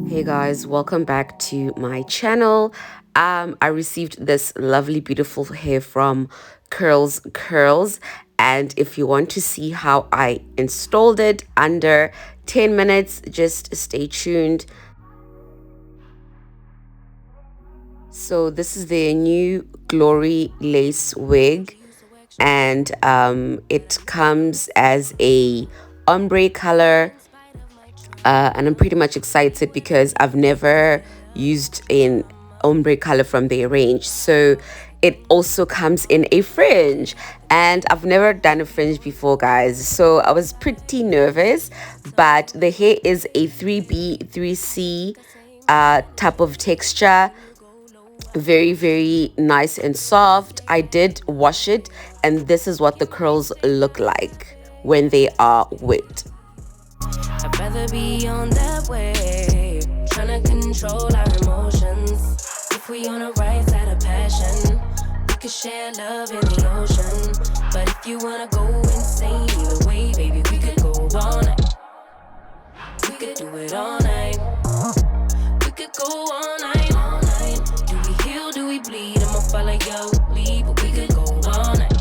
Hey guys, welcome back to my channel. I received this lovely beautiful hair from Curls Curls, and if you want to see how I installed it under 10 minutes, just stay tuned. So this is the new Glory lace wig, and it comes as a ombre color. And I'm pretty much excited because I've never used an ombre color from their range. So it also comes in a fringe, and I've never done a fringe before, guys, so I was pretty nervous. But the hair is a 3B 3C type of texture, very nice and soft. I did wash it, and this is what the curls look like when they are wet. I'd rather be on that way, trying to control our emotions. If we on the right side of passion, we could share love in the ocean. But if you wanna go insane either way, baby, we could go all night. We could do it all night. We could go all night, all night. Do we heal, do we bleed? I'ma follow your lead, but we could go all night.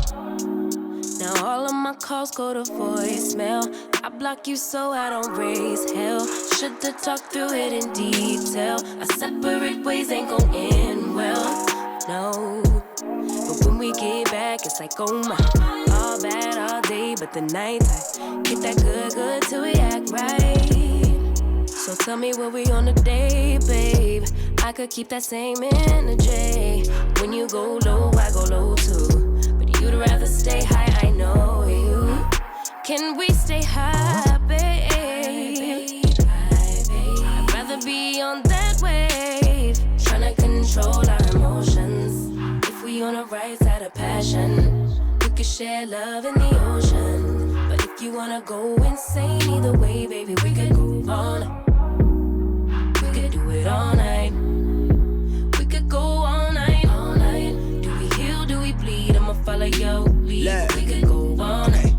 Now all of my calls go to voicemail. I block you so I don't raise hell. Should've talked through it in detail. Our separate ways ain't gon' end well, no. But when we get back, it's like, oh my. All bad all day, but the night I get that good till we act right. So tell me when we on a date, babe. I could keep that same energy. When you go low, I go low too. You'd rather stay high, I know you. Can we stay high, babe? I'd rather be on that wave, tryna control our emotions. If we on the right side of passion, we could share love in the ocean. But if you wanna go insane either way, baby, we could go all night. We could do it all night. We could go all night, all night. Do we heal, do we bleed? I'ma follow your lead. We could go all night.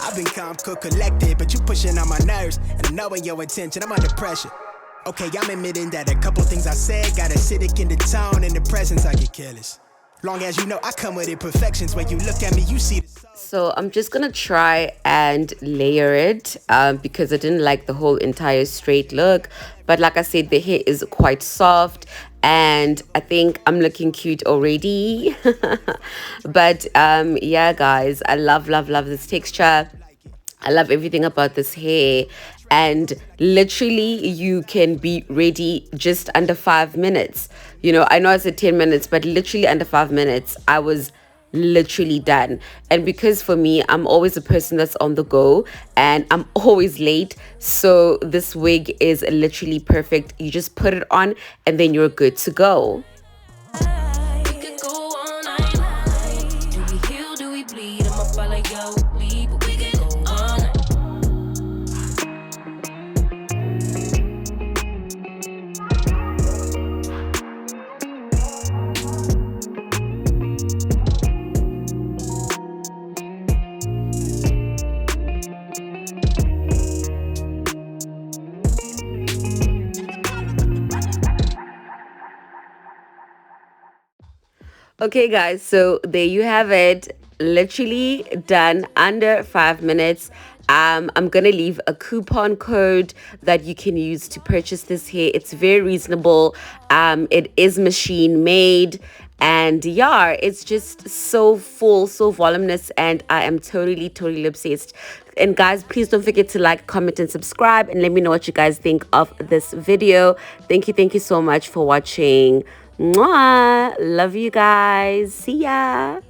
I've been calm, cool, collected, but you pushing on my nerves, and I'm knowing your intention. I'm under pressure. Okay, I'm admitting that a couple things I said got acidic in the tone. In the presence, I get careless. Long as you know I come with imperfections. When you look at me, you see the... So I'm just gonna try and layer it because I didn't like the whole entire straight look. But like I said, the hair is quite soft, and I think I'm looking cute already. But yeah, guys, I love this texture. I love everything about this hair, and literally you can be ready just under 5 minutes. You know, I know I said 10 minutes, but literally under 5 minutes I was literally done. And because for me, I'm always a person that's on the go and I'm always late, so this wig is literally perfect. You just put it on and then you're good to go. We could go all night. Do we heal, do we bleed? I'ma follow your lead, but we could go all night. Okay, guys, so there you have it. Literally done under 5 minutes. I'm gonna leave a coupon code that you can use to purchase this hair. It's very reasonable. It is machine made, and yeah, it's just so full, so voluminous, and I am totally obsessed. And guys, please don't forget to like, comment, and subscribe, and let me know what you guys think of this video. Thank you so much for watching. Mwah! Love you guys. See ya.